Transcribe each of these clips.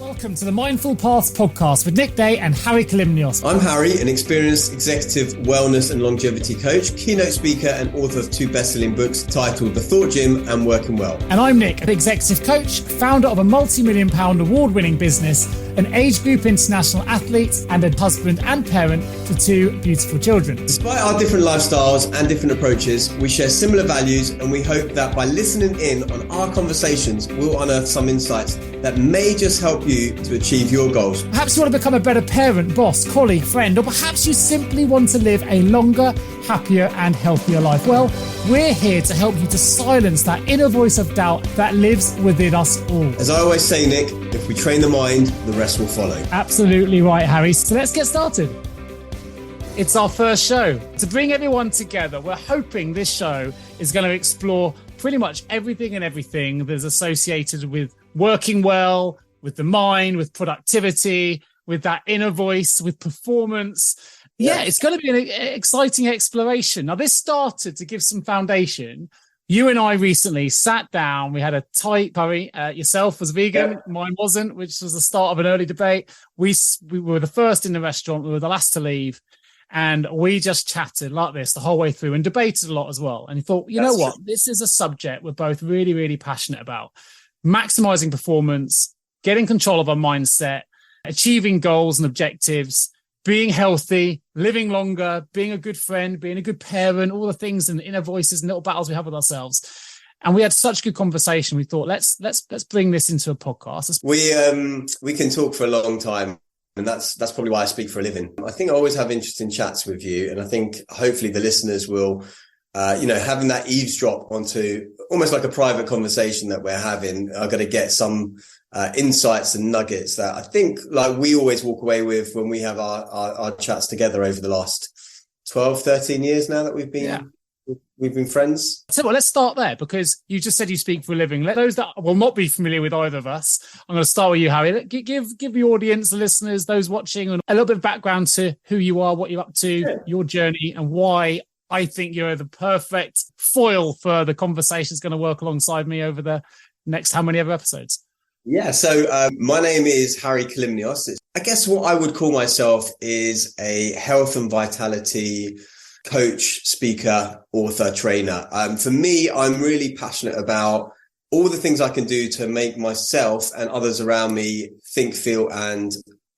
Welcome to the Mindful Paths podcast with Nick Day and Harry Kalymnios. I'm Harry, an experienced executive wellness and longevity coach, keynote speaker and author of 2 best-selling books titled The Thought Gym and Working Well. And I'm Nick, an executive coach, founder of a multi-million pound award-winning business, an age group international athlete, and a husband and parent to 2 beautiful children. Despite our different lifestyles and different approaches, we share similar values, and we hope that by listening in on our conversations, we'll unearth some insights that may just help you to achieve your goals. Perhaps you want to become a better parent, boss, colleague, friend, or perhaps you simply want to live a longer, happier and healthier life. Well, we're here to help you to silence that inner voice of doubt that lives within us all. As I always say, Nick, if we train the mind, the rest will follow. Absolutely right, Harry. So let's get started. It's our first show. To bring everyone together, we're hoping this show is going to explore pretty much everything and everything that's associated with working well, with the mind, with productivity, with that inner voice, with performance. Yeah, it's going to be an exciting exploration. Now, this started to give some foundation. You and I recently sat down. We had a tight curry. Yourself was vegan. Mine wasn't, which was the start of an early debate. We were the first in the restaurant. We were the last to leave. And we just chatted like this the whole way through and debated a lot as well. And you thought, you know what? This is a subject we're both really, really passionate about. Maximizing performance, getting control of our mindset, achieving goals and objectives, being healthy, living longer, being a good friend, being a good parent, all the things and the inner voices and little battles we have with ourselves. And we had such good conversation. We thought, let's bring this into a podcast. We can talk for a long time. And that's probably why I speak for a living. I think I always have interesting chats with you. And I think hopefully the listeners will, having that eavesdrop onto almost like a private conversation that we're having, are going to get some insights and nuggets that I think like we always walk away with when we have our chats together over the last 12, 13 years now that we've been friends. So let's start there because you just said you speak for a living. Let those that will not be familiar with either of us, I'm going to start with you, Harry. Give the audience, the listeners, those watching, a little bit of background to who you are, what you're up to, your journey, and why I think you're the perfect foil for the conversation that's going to work alongside me over the next how many other episodes. Yeah, so my name is Harry Kalymnios. I guess what I would call myself is a health and vitality coach, speaker, author, trainer. For me, I'm really passionate about all the things I can do to make myself and others around me think, feel, and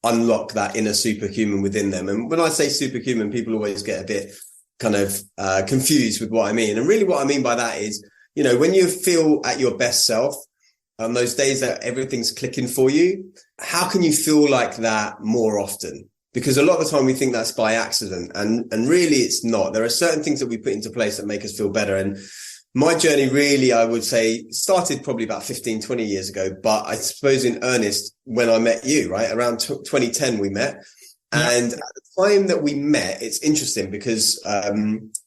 unlock that inner superhuman within them. And when I say superhuman, people always get a bit kind of confused with what I mean. And really what I mean by that is, when you feel at your best self, those days that everything's clicking for you, how can you feel like that more often? Because a lot of the time we think that's by accident and really it's not. There are certain things that we put into place that make us feel better. And my journey really, I would say, started probably about 15, 20 years ago. But I suppose in earnest when I met you, right? Around 2010 we met. Yeah. And at the time that we met, it's interesting because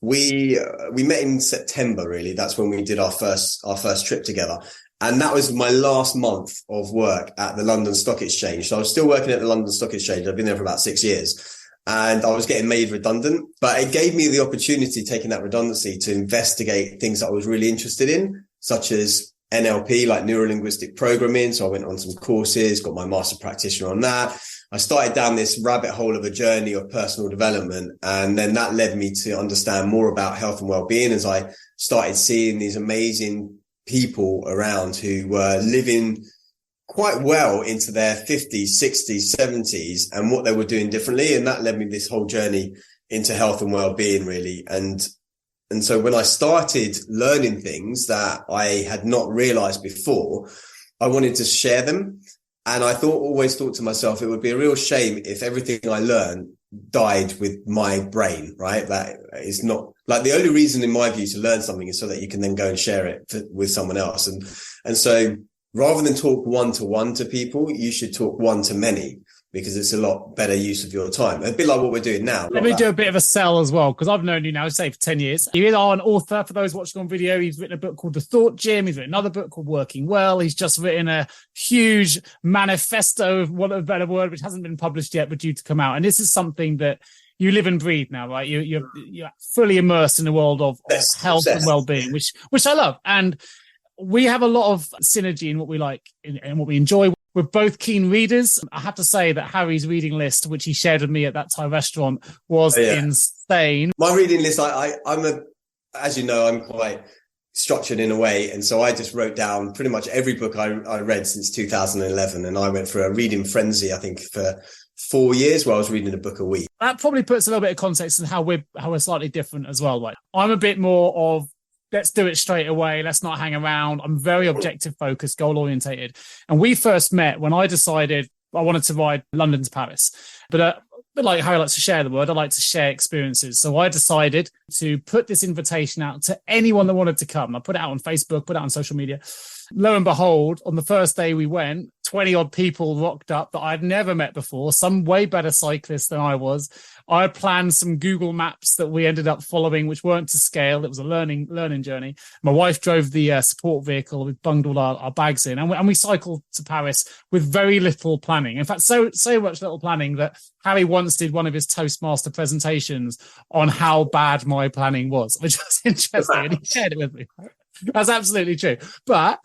we met in September, really. That's when we did our first trip together. And that was my last month of work at the London Stock Exchange. So I was still working at the London Stock Exchange. I've been there for about 6 years and I was getting made redundant, but it gave me the opportunity, taking that redundancy, to investigate things that I was really interested in, such as NLP, like neuro-linguistic programming. So I went on some courses, got my master practitioner on that. I started down this rabbit hole of a journey of personal development. And then that led me to understand more about health and well-being as I started seeing these amazing people around who were living quite well into their 50s, 60s, 70s and what they were doing differently. And that led me this whole journey into health and well-being, really. And so when I started learning things that I had not realized before, I wanted to share them. And I always thought to myself, it would be a real shame if everything I learned died with my brain, right? That is not like the only reason in my view to learn something is so that you can then go and share it with someone else. And so rather than talk one-to-one to people, you should talk one-to-many because it's a lot better use of your time. A bit like what we're doing now. Let me do a bit of a sell as well, because I've known you now, say, for 10 years. You are an author. For those watching on video, he's written a book called The Thought Gym. He's written another book called Working Well. He's just written a huge manifesto, of what a better word, which hasn't been published yet, but due to come out. And this is something that you live and breathe now, right? You're fully immersed in the world of health and well-being, which I love. And we have a lot of synergy in what we like and what we enjoy. We're both keen readers. I have to say that Harry's reading list, which he shared with me at that Thai restaurant, was insane. My reading list, as you know, I'm quite structured in a way. And so I just wrote down pretty much every book I read since 2011. And I went through a reading frenzy, I think, for 4 years where I was reading a book a week. That probably puts a little bit of context in how we're slightly different as well. Like, I'm a bit more of, let's do it straight away. Let's not hang around. I'm very objective focused, goal orientated. And we first met when I decided I wanted to ride London to Paris. But like Harry likes to share the word, I like to share experiences. So I decided to put this invitation out to anyone that wanted to come. I put it out on Facebook, put it out on social media. Lo and behold, on the first day we went, 20 odd people rocked up that I'd never met before, some way better cyclists than I was. I planned some Google Maps that we ended up following, which weren't to scale. It was a learning journey. My wife drove the support vehicle. We bunged all our bags in, and we cycled to Paris with very little planning. In fact, so much little planning that Harry once did one of his Toastmaster presentations on how bad my planning was, which was interesting, and he shared it with me. That's absolutely true. But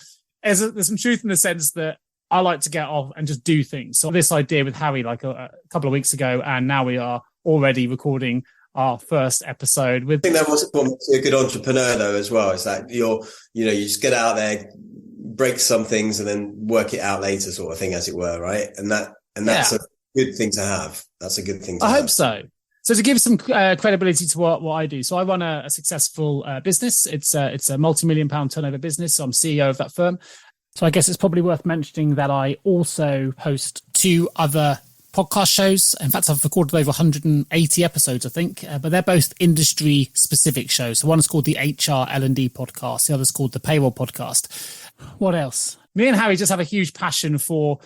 there's some truth in the sense that I like to get off and just do things. So this idea with Harry like a couple of weeks ago, and now we are already recording our first episode. I think that was what makes you a good entrepreneur, though, as well. Is that you just get out there, break some things, and then work it out later, sort of thing, as it were, right? And that's a good thing to have. That's a good thing to have. I hope so. So to give some credibility to what I do, so I run a successful business. It's a multi-million pound turnover business. So I'm CEO of that firm. So I guess it's probably worth mentioning that I also host 2 other podcast shows. In fact, I've recorded over 180 episodes, I think, but they're both industry specific shows. So one is called the HR L&D podcast. The other is called the Payroll podcast. What else? Me and Harry just have a huge passion for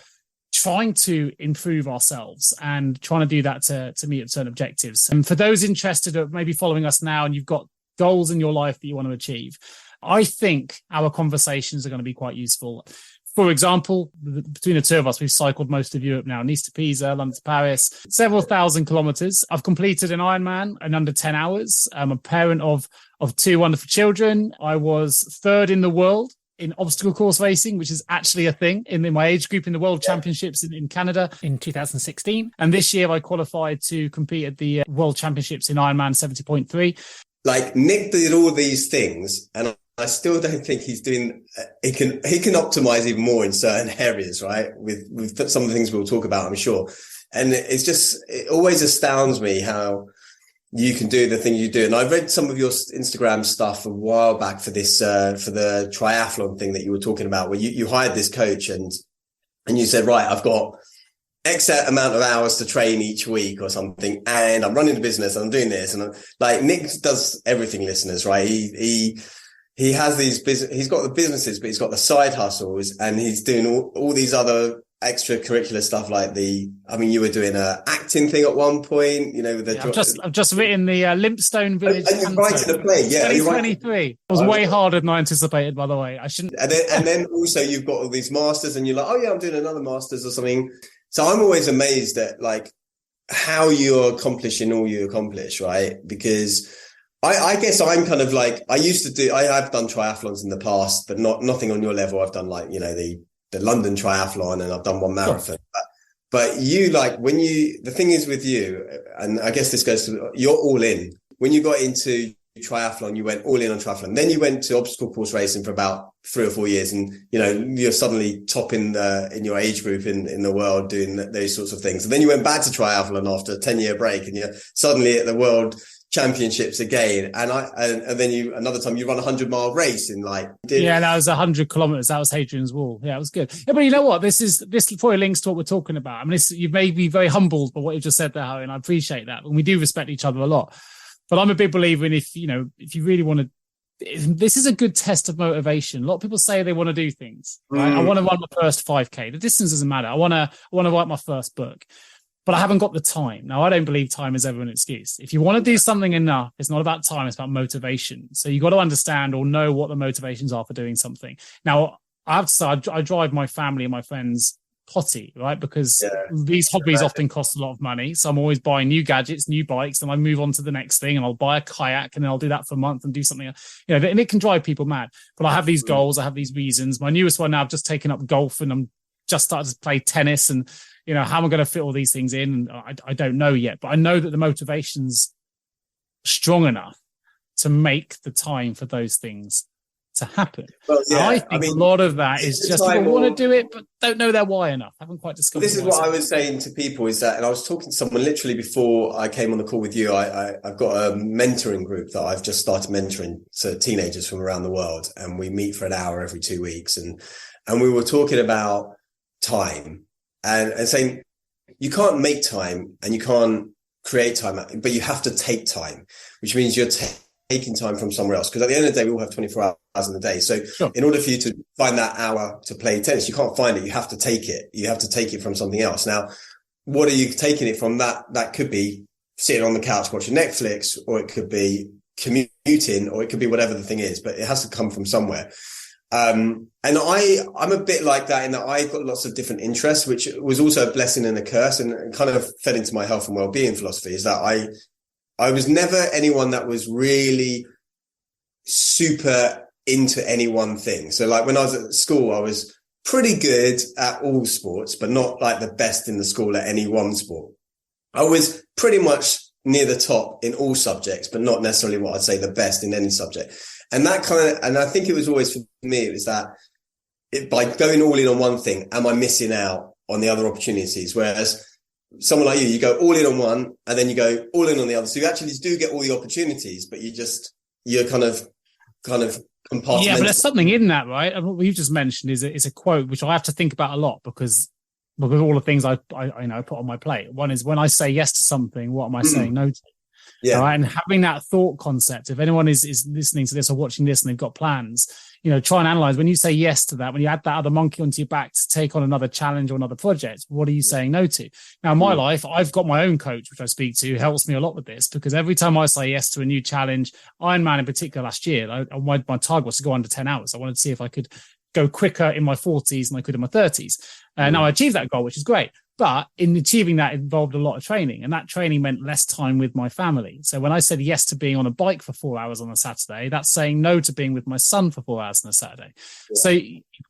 trying to improve ourselves and trying to do that to meet certain objectives. And for those interested or maybe following us now and you've got goals in your life that you want to achieve, I think our conversations are going to be quite useful. For example, between the 2 of us, we've cycled most of Europe now, Nice to Pisa, London to Paris, several thousand kilometers. I've completed an Ironman in under 10 hours. I'm a parent of 2 wonderful children. I was 3rd in the world in obstacle course racing, which is actually a thing in my age group in the World Championships in Canada in 2016. And this year I qualified to compete at the World Championships in Ironman 70.3. Like, Nick did all these things, and I still don't think he's doing. He can optimize even more in certain areas, right? With some of the things we'll talk about, I'm sure. And it always astounds me how you can do the thing you do. And I read some of your Instagram stuff a while back for this for the triathlon thing that you were talking about, where you hired this coach and you said, right, I've got X amount of hours to train each week or something, and I'm running the business and I'm doing this, and like, Nick does everything, listeners, right? He has these he's got the businesses, but he's got the side hustles, and he's doing all these other extracurricular stuff, like you were doing a acting thing at one point, with I've just written the Limpstone Village. And you're writing a play, yeah. 2023. It was way harder than I anticipated, by the way. I shouldn't. And then also you've got all these masters, and you're like, oh yeah, I'm doing another masters or something. So I'm always amazed at like how you're accomplishing all you accomplish, right? Because I guess I'm kind of like, I have done triathlons in the past, but nothing on your level. I've done like, the London triathlon, and I've done one marathon. Sure. But you, like, the thing is with you, and I guess this goes to, you're all in. When you got into triathlon, you went all in on triathlon. Then you went to obstacle course racing for about 3 or 4 years, and you're suddenly top in your age group in the world doing those sorts of things. And then you went back to triathlon after a 10-year break, and you're suddenly at the World Championships again. And then another time you run a 100-mile race in like. That was 100 kilometers. That was Hadrian's Wall. Yeah, it was good. Yeah, but you know what? This probably links to what we're talking about. I mean, you've made me very humbled by what you just said there, Harry, and I appreciate that. And we do respect each other a lot. But I'm a big believer in if you really want to, this is a good test of motivation. A lot of people say they want to do things. Right? I want to run my first 5K. The distance doesn't matter. I want to write my first book, but I haven't got the time. Now, I don't believe time is ever an excuse. If you want to do something enough, it's not about time. It's about motivation. So you got to understand or know what the motivations are for doing something. Now, I have to say, I drive my family and my friends potty, right? Because these hobbies often cost a lot of money. So I'm always buying new gadgets, new bikes, and I move on to the next thing, and I'll buy a kayak, and then I'll do that for a month and do something, and it can drive people mad. But I have these goals, I have these reasons. My newest one now, I've just taken up golf, and I'm just started to play tennis, and how am I going to fit all these things in? And I don't know yet, but I know that the motivation's strong enough to make the time for those things to happen. Well, yeah, I think a lot of that is just people want to do it, but don't know their why enough. Haven't quite discovered. This is what I was saying to people is that, and I was talking to someone literally before I came on the call with you. I've got a mentoring group that I've just started mentoring to teenagers from around the world, and we meet for an hour every 2 weeks, and we were talking about time and saying you can't make time and you can't create time, but you have to take time, which means you're taking time from somewhere else. Because at the end of the day, we all have 24 hours in the day. So sure. In order for you to find that hour to play tennis, you can't find it. You have to take it. You have to take it from something else. Now, what are you taking it from? That could be sitting on the couch watching Netflix, or it could be commuting, or it could be whatever the thing is, but it has to come from somewhere. And I'm a bit like that in that I've got lots of different interests, which was also a blessing and a curse, and kind of fed into my health and well-being philosophy, is that I was never anyone that was really super into any one thing. So like when I was at school, I was pretty good at all sports, but not like the best in the school at any one sport. I was pretty much near the top in all subjects, but not necessarily what I'd say the best in any subject. And and I think it was always for me, it was that by going all in on one thing, am I missing out on the other opportunities? Whereas someone like you go all in on one and then you go all in on the other. So you actually do get all the opportunities, but you're kind of compartmentalized. Yeah, but there's something in that, right? And what you've just mentioned is a quote, which I have to think about a lot because with all the things I put on my plate. One is when I say yes to something, what am I saying no to? Yeah. Right? And having that thought concept, if anyone is listening to this or watching this and they've got plans, try and analyze when you say yes to that, when you add that other monkey onto your back to take on another challenge or another project, what are you saying no to? Now, in my life, I've got my own coach, which I speak to, who helps me a lot with this, because every time I say yes to a new challenge, Ironman in particular last year, my target was to go under 10 hours. I wanted to see if I could go quicker in my 40s than I could in my 30s. Now I achieved that goal, which is great. But in achieving that, it involved a lot of training, and that training meant less time with my family. So when I said yes to being on a bike for 4 hours on a Saturday, that's saying no to being with my son for 4 hours on a Saturday. Yeah. So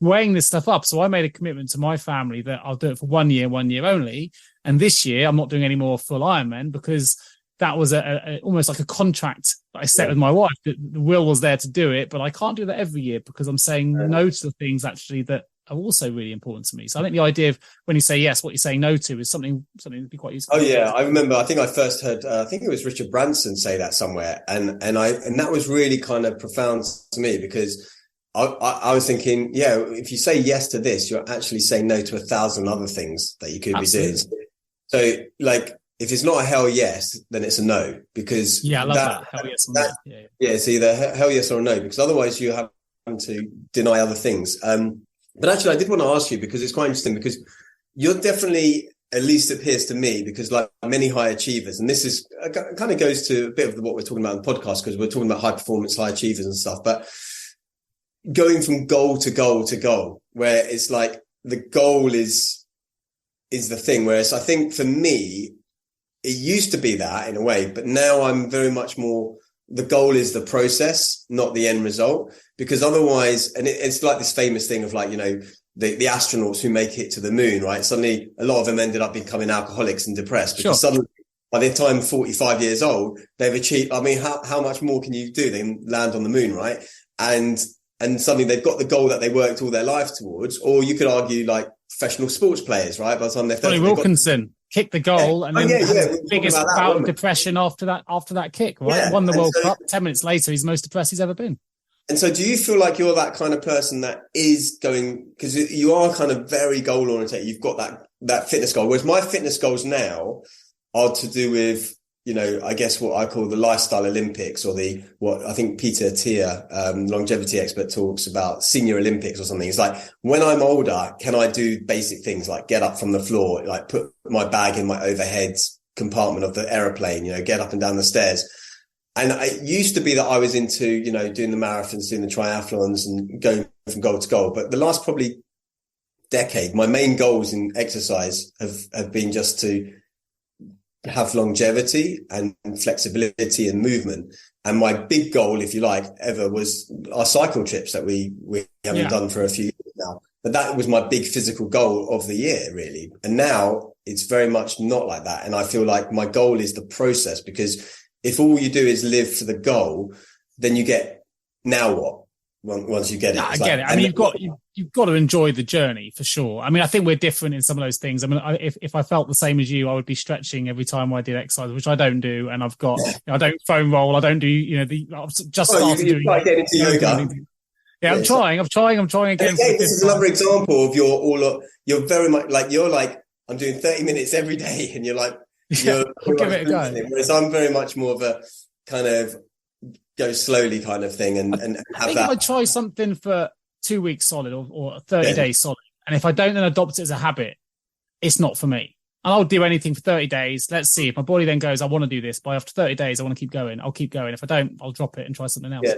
weighing this stuff up. So I made a commitment to my family that I'll do it for 1 year only. And this year I'm not doing any more full Ironman because that was almost like a contract that I set with my wife. The will was there to do it, but I can't do that every year because I'm saying no to the things actually that are also really important to me. So I think the idea of when you say yes, what you're saying no to is something that'd be quite useful. Oh yeah, I remember. I think I first heard. I think it was Richard Branson say that somewhere, and that was really kind of profound to me because I was thinking, yeah, if you say yes to this, you're actually saying no to 1,000 other things that you could Absolutely. Be doing. So like, if it's not a hell yes, then it's a no because I love that. Hell yes or no. Yeah, it's either hell yes or a no because otherwise you have to deny other things. But actually, I did want to ask you because it's quite interesting because you're definitely, at least appears to me, because like many high achievers, and this is kind of goes to a bit of what we're talking about in the podcast because we're talking about high performance, high achievers and stuff, but going from goal to goal to goal, where it's like the goal is the thing. Whereas I think for me, it used to be that in a way, but now I'm very much more, the goal is the process, not the end result. Because otherwise, and it's like this famous thing of like, the astronauts who make it to the moon, right? Suddenly, a lot of them ended up becoming alcoholics and depressed because suddenly, by the time 45 years old, they've achieved, I mean, how much more can you do than land on the moon, right? And suddenly they've got the goal that they worked all their life towards. Or you could argue like professional sports players, right? By the time they're 30, Wilkinson kicked the goal and then had the biggest bout of depression after that kick, right? Yeah. Won the World Cup. 10 minutes later, he's the most depressed he's ever been. And so do you feel like you're that kind of person that is going, because you are kind of very goal oriented, you've got that fitness goal, whereas my fitness goals now are to do with, I guess what I call the lifestyle Olympics or what I think Peter Thier, longevity expert, talks about senior Olympics or something. It's like, when I'm older, can I do basic things like get up from the floor, like put my bag in my overhead compartment of the aeroplane, get up and down the stairs. And it used to be that I was into, doing the marathons, doing the triathlons and going from goal to goal. But the last probably decade, my main goals in exercise have been just to have longevity and flexibility and movement. And my big goal, if you like, ever was our cycle trips that we haven't done for a few years now. but that was my big physical goal of the year, really. And now it's very much not like that. And I feel like my goal is the process, because if all you do is live for the goal, then you get, now what? Once you get it. I get it. I mean, you've got to enjoy the journey for sure. I mean, I think we're different in some of those things. I mean, if I felt the same as you, I would be stretching every time I did exercise, which I don't do. And I've got, I don't foam roll. I don't do, I've just started doing. Try getting into yoga. Yeah, I'm trying again. This is another example of you're very much like, you're like, I'm doing 30 minutes every day, and you're like, I'll give it a go. Whereas I'm very much more of a kind of go slowly kind of thing, and have I think that. if I try something for 2 weeks solid or 30 days solid, and if I don't then adopt it as a habit, it's not for me. And I'll do anything for 30 days. Let's see if my body then goes, I want to do this. But after 30 days, I want to keep going. I'll keep going. If I don't, I'll drop it and try something else. Yeah.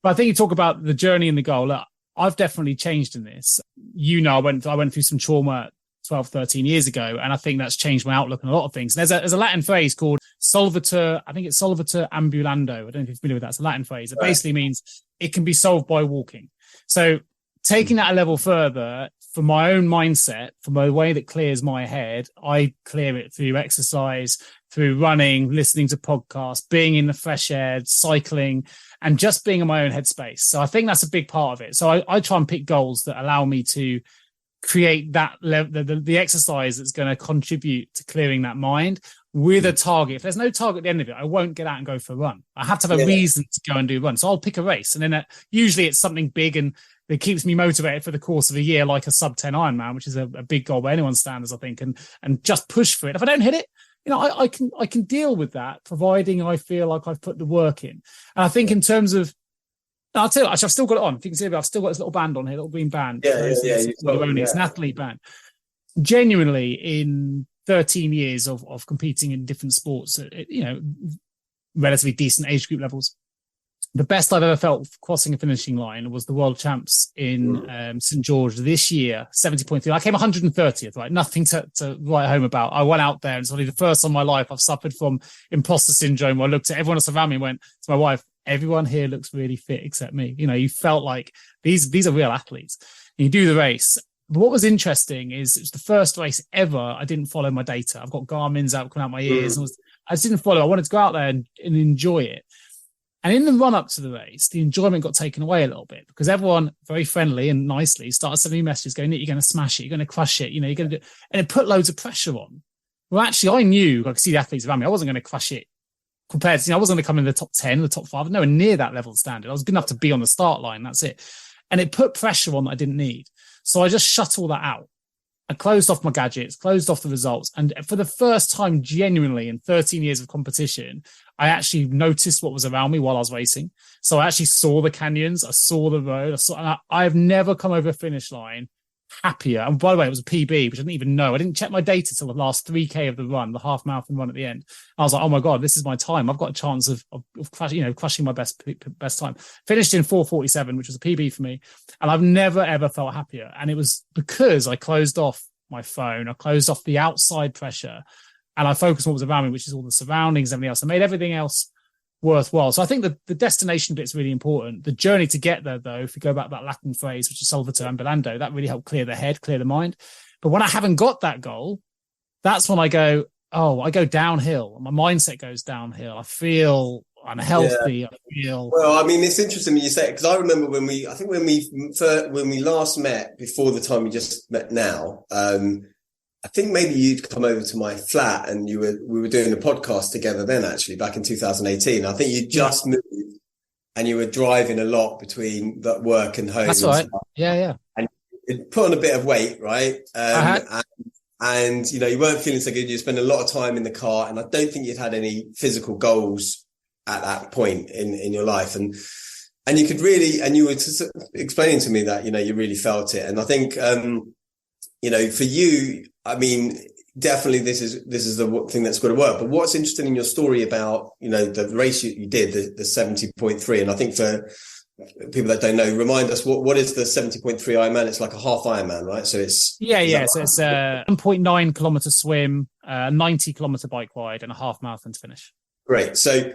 But I think you talk about the journey and the goal. Look, I've definitely changed in this. I went through some trauma 12, 13 years ago, and I think that's changed my outlook on a lot of things. There's a Latin phrase called solvitur, I think it's solvitur ambulando. I don't know if you're familiar with that. It's a Latin phrase. It basically means it can be solved by walking. So taking that a level further, for my own mindset, for my way that clears my head, I clear it through exercise, through running, listening to podcasts, being in the fresh air, cycling, and just being in my own headspace. So I think that's a big part of it. So I try and pick goals that allow me to create that the exercise that's going to contribute to clearing that mind with a target. If there's no target at the end of it, I won't get out and go for a run. I have to have a reason to go and do a run. So I'll pick a race, and then usually it's something big and it keeps me motivated for the course of a year, like a sub 10 Ironman, which is a big goal by anyone's standards, I think, and just push for it. If I don't hit it, I can deal with that, providing I feel like I've put the work in. And I think in terms of, I'll tell you, actually, I've still got it on. If you can see it, I've still got this little band on here, little green band. It's an athlete band. Genuinely, in 13 years of competing in different sports, at, relatively decent age group levels, the best I've ever felt crossing a finishing line was the world champs in St. George this year, 70.3. I came 130th, right? Nothing to write home about. I went out there, and it's only the first time in my life I've suffered from imposter syndrome, where I looked at everyone else around me and went to my wife, everyone here looks really fit except me. You felt like these are real athletes. And you do the race. But what was interesting is it was the first race ever I didn't follow my data. I've got Garmin's out coming out my ears. And I just didn't follow. I wanted to go out there and enjoy it. And in the run up to the race, the enjoyment got taken away a little bit, because everyone very friendly and nicely started sending me messages going, Nick, you're going to smash it. You're going to crush it. You're going to do it. And it put loads of pressure on. Well, actually, I knew I could see the athletes around me. I wasn't going to crush it compared to, I wasn't going to come in the top 10, the top 5, nowhere near that level of standard. I was good enough to be on the start line. That's it. And it put pressure on that I didn't need. So I just shut all that out. I closed off my gadgets, closed off the results. And for the first time, genuinely, in 13 years of competition, I actually noticed what was around me while I was racing. So I actually saw the canyons. I saw the road. And I have never come over a finish line happier. And by the way, it was a PB, which I didn't even know. I didn't check my data till the last 3K of the run, the half marathon run at the end. I was like, oh my God, this is my time. I've got a chance of crushing my best time. Finished in 4:47, which was a PB for me. And I've never, ever felt happier. And it was because I closed off my phone. I closed off the outside pressure, and I focused on what was around me, which is all the surroundings, everything else. I made everything else worthwhile. So I think the destination bit's really important. The journey to get there, though, if we go back to that Latin phrase, which is solvitur ambulando, that really helped clear the head, clear the mind. But when I haven't got that goal, that's when I go downhill. My mindset goes downhill. I feel unhealthy. Yeah. Well, I mean, it's interesting when you say it, because I remember when we last met, before the time we just met now, I think maybe you'd come over to my flat and we were doing a podcast together then, actually, back in 2018. I think you just moved and you were driving a lot between that work and home. That's right. Yeah. And you put on a bit of weight, right? And you weren't feeling so good. You spent a lot of time in the car, and I don't think you'd had any physical goals at that point in your life. And you could really, and you were explaining to me that, you really felt it. And I think, for you, I mean, definitely this is the thing that's got to work. But what's interesting in your story about, the race you did, the 70.3, and I think for people that don't know, remind us what is the 70.3 Ironman? It's like a half Ironman, right? So it's so it's a 1.9 kilometer swim, 90 kilometer bike ride, and a half marathon to finish. Great. So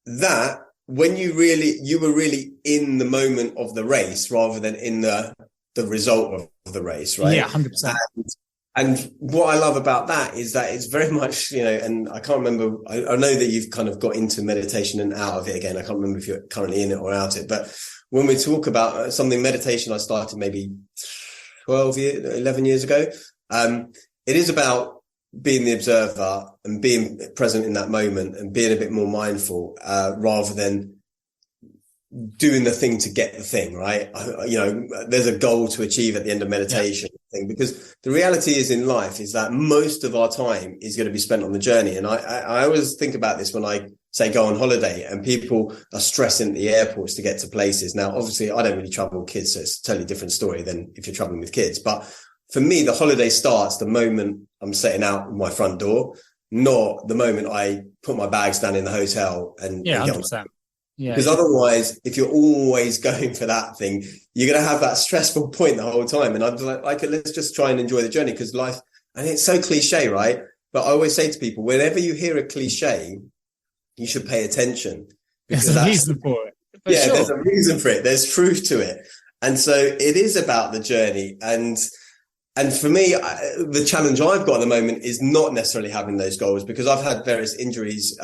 that, when you were really in the moment of the race rather than in the the result of the race, right? Yeah, 100%. And what I love about that is that it's very much, and I can't remember, I know that you've kind of got into meditation and out of it again. I can't remember if you're currently in it or out it, but when we talk about something meditation, I started maybe 11 years ago. It is about being the observer and being present in that moment and being a bit more mindful, rather than doing the thing to get the thing, right? There's a goal to achieve at the end of meditation thing, because the reality is in life is that most of our time is going to be spent on the journey. And I always think about this when I say go on holiday and people are stressing at the airports to get to places. Now, obviously I don't really travel with kids, so it's a totally different story than if you're traveling with kids. But for me, the holiday starts the moment I'm setting out my front door, not the moment I put my bags down in the hotel and get 100%. Yeah, because otherwise, if you're always going for that thing, you're going to have that stressful point the whole time. And I'm like, let's just try and enjoy the journey, because life, and it's so cliche, right? But I always say to people, whenever you hear a cliche, you should pay attention. Because there's a reason for it. Sure. There's a reason for it. There's truth to it. And so it is about the journey. And for me, the challenge I've got at the moment is not necessarily having those goals, because I've had various injuries,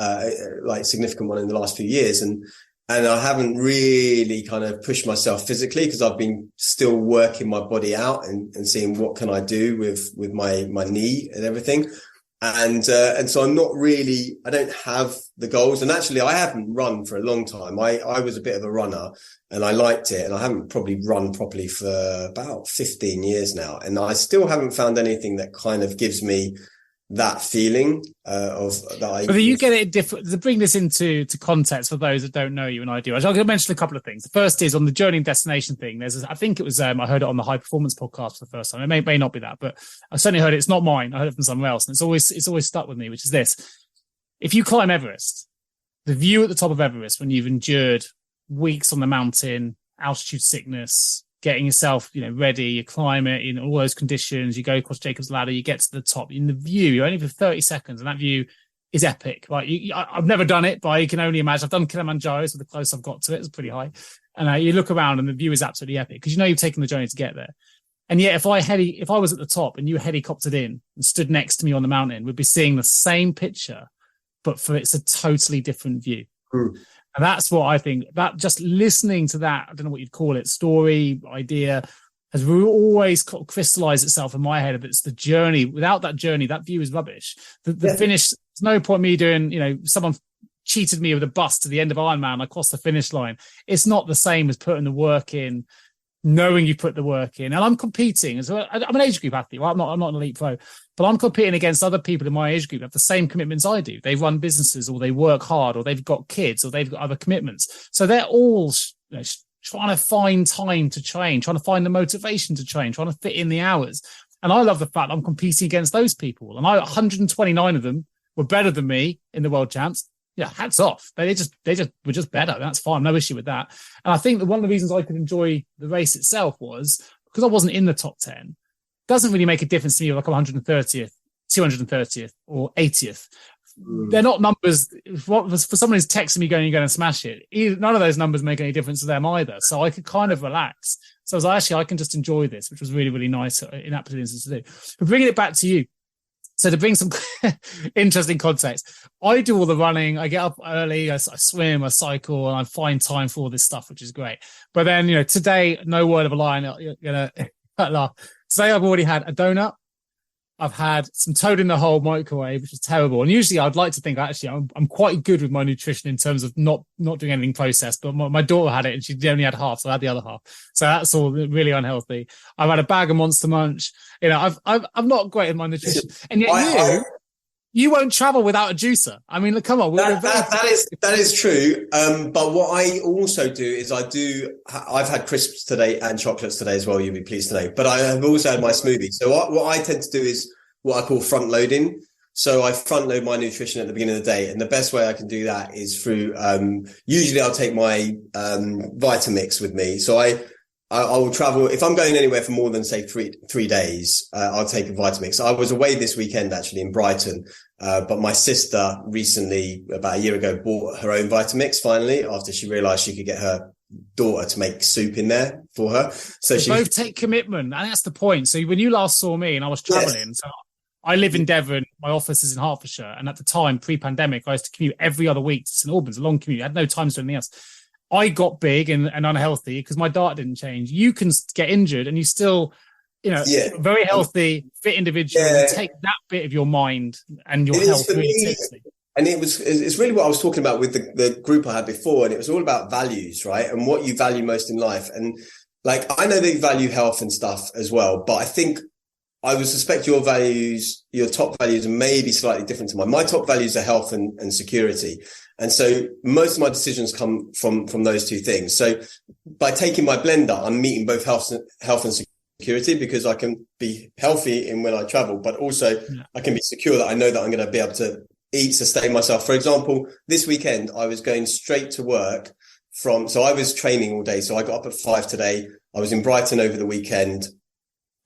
like significant one in the last few years. And I haven't really kind of pushed myself physically, because I've been still working my body out and seeing what can I do with my knee and everything. And so I'm not really, I don't have the goals. And actually I haven't run for a long time. I was a bit of a runner and I liked it. And I haven't probably run properly for about 15 years now. And I still haven't found anything that kind of gives me that feeling of that. But you get it different. To bring this into context for those that don't know you, and I do, I'm going to mention a couple of things. The first is on the journey and destination thing. I think it was, I heard it on the High Performance podcast for the first time. It may not be that, but I certainly heard it. It's not mine. I heard it from somewhere else, and it's always stuck with me, which is this: if you climb Everest, the view at the top of Everest when you've endured weeks on the mountain, altitude sickness, getting yourself, ready, you climb it in all those conditions, you go across Jacob's Ladder, you get to the top, in the view, you're only for 30 seconds, and that view is epic. Like I've never done it, but you can only imagine. I've done Kilimanjaro, so the closest I've got to it is pretty high. And you look around and the view is absolutely epic, because you've taken the journey to get there. And yet if I was at the top and you helicoptered in and stood next to me on the mountain, we'd be seeing the same picture, but it's a totally different view. And that's what I think, that just listening to that, I don't know what you'd call it, story, idea, has always crystallized itself in my head. That it's the journey. Without that journey, that view is rubbish. The finish, there's no point me doing, someone cheated me with a bus to the end of Ironman, I crossed the finish line. It's not the same as putting the work in, knowing you put the work in. And I'm competing as well. I'm an age group athlete, right? I'm not an elite pro, but I'm competing against other people in my age group who have the same commitments I do. They run businesses, or they work hard, or they've got kids, or they've got other commitments. So they're all trying to find time to train, trying to find the motivation to train, trying to fit in the hours. And I love the fact I'm competing against those people. And 129 of them were better than me in the world champs. Yeah, hats off. They just were just better. That's fine. No issue with that. And I think that one of the reasons I could enjoy the race itself was because I wasn't in the top 10. Doesn't really make a difference to me if I'm 130th, 230th, or 80th. They're not numbers. For someone who's texting me going, you're going to smash it, none of those numbers make any difference to them either. So I could kind of relax. So I was like, I can just enjoy this, which was really, really nice in that particular instance to do. But bringing it back to you. So to bring some interesting context, I do all the running. I get up early, I swim, I cycle, and I find time for all this stuff, which is great. But then, today, no word of a lie, you're going to laugh. Today I've already had a donut. I've had some toad in the hole microwave, which is terrible. And usually I'd like to think actually I'm quite good with my nutrition in terms of not doing anything processed, but my daughter had it and she only had half, so I had the other half. So that's all really unhealthy. I've had a bag of Monster Munch. I'm not great at my nutrition. And yet you won't travel without a juicer. I mean, look, come on. That is true. But what I also do is I've had crisps today and chocolates today as well, you'll be pleased to know. But I have also had my smoothie. So what I tend to do is what I call front loading. So I front load my nutrition at the beginning of the day. And the best way I can do that is through, usually I'll take my Vitamix with me. So I will travel. If I'm going anywhere for more than say three days, I'll take a Vitamix. I was away this weekend actually in Brighton, but my sister recently, about a year ago, bought her own Vitamix finally after she realized she could get her daughter to make soup in there for her. So she both take commitment, and that's the point. So when you last saw me and I was traveling, so I live in Devon, my office is in Hertfordshire, and at the time, pre-pandemic, I used to commute every other week to St Albans, a long commute. I had no time to do anything else. I got big and unhealthy because my diet didn't change. You can get injured and you still, very healthy, fit individual. You take that bit of your mind and your health really seriously. And it's really what I was talking about with the group I had before. And it was all about values, right? And what you value most in life. And like, I know that you value health and stuff as well, but I think I would suspect your top values are maybe slightly different to mine. My top values are health and security. And so most of my decisions come from those two things. So by taking my blender, I'm meeting both health and security, because I can be healthy in when I travel, but also I can be secure that I know that I'm going to be able to eat, sustain myself. For example, this weekend, I was going straight to work so I was training all day. So I got up at 5 today. I was in Brighton over the weekend.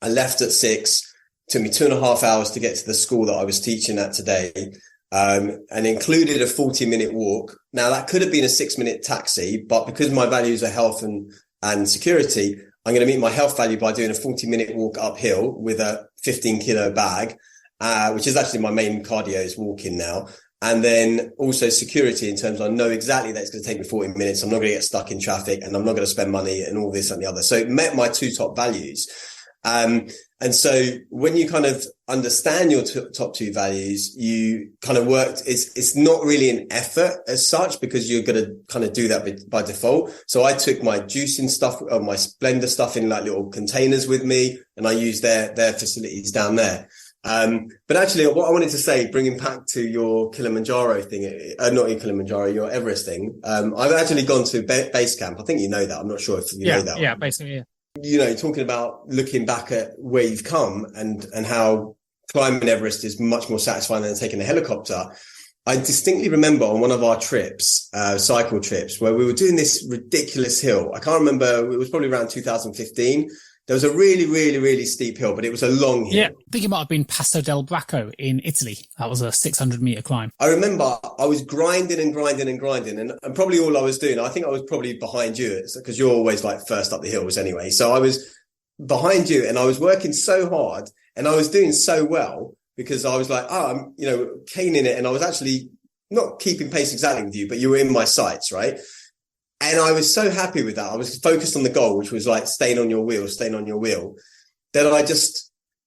I left at 6. Took me 2.5 hours to get to the school that I was teaching at today. And included a 40-minute walk. Now that could have been a 6-minute taxi, but because my values are health and security, I'm going to meet my health value by doing a 40-minute walk uphill with a 15-kilo bag, which is actually my main cardio is walking now. And then also security in terms of I know exactly that it's going to take me 40 minutes. I'm not going to get stuck in traffic and I'm not going to spend money and all this and the other. So it met my two top values. And so when you kind of understand your top two values, you kind of it's not really an effort as such, because you're going to kind of do that by default. So I took my juicing stuff, or my blender stuff in like little containers with me, and I used their facilities down there. But actually what I wanted to say, bringing back to your Kilimanjaro thing, not your Kilimanjaro, your Everest thing. I've actually gone to base camp. I think you know that. I'm not sure if you know that. Yeah, basically, yeah. Talking about looking back at where you've come and how climbing Everest is much more satisfying than taking a helicopter. I distinctly remember on one of our trips, cycle trips, where we were doing this ridiculous hill. I can't remember. It was probably around 2015. There was a really, really, really steep hill, but it was a long hill. Yeah, I think it might have been Passo del Bracco in Italy. That was a 600-meter climb. I remember I was grinding and probably all I was doing, I think I was probably behind you, because you're always like first up the hills anyway. So I was behind you and I was working so hard and I was doing so well, because I was like, I'm, caning it, and I was actually not keeping pace exactly with you, but you were in my sights, right? And I was so happy with that. I was focused on the goal, which was like staying on your wheel. Then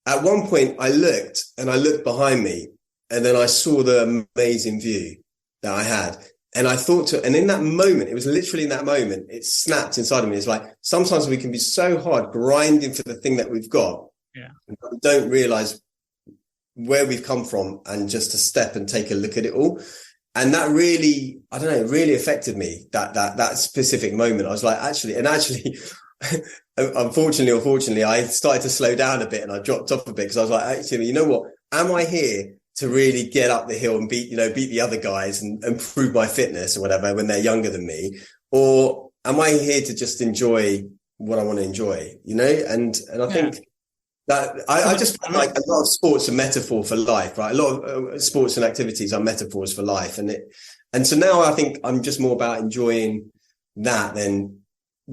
at one point I looked behind me, and then I saw the amazing view that I had. And I thought and in that moment, it was literally in that moment, it snapped inside of me. It's like, sometimes we can be so hard grinding for the thing that we've got. Yeah. We don't realize where we've come from, and just to step and take a look at it all. And that really, I don't know, it really affected me, that specific moment. I was like, actually, unfortunately or fortunately, I started to slow down a bit and I dropped off a bit, because I was like, actually, you know what? Am I here to really get up the hill and beat the other guys and prove my fitness or whatever when they're younger than me? Or am I here to just enjoy what I want to enjoy, And I think that I just feel like a lot of sports are metaphor for life, right? A lot of sports and activities are metaphors for life. And so now I think I'm just more about enjoying that than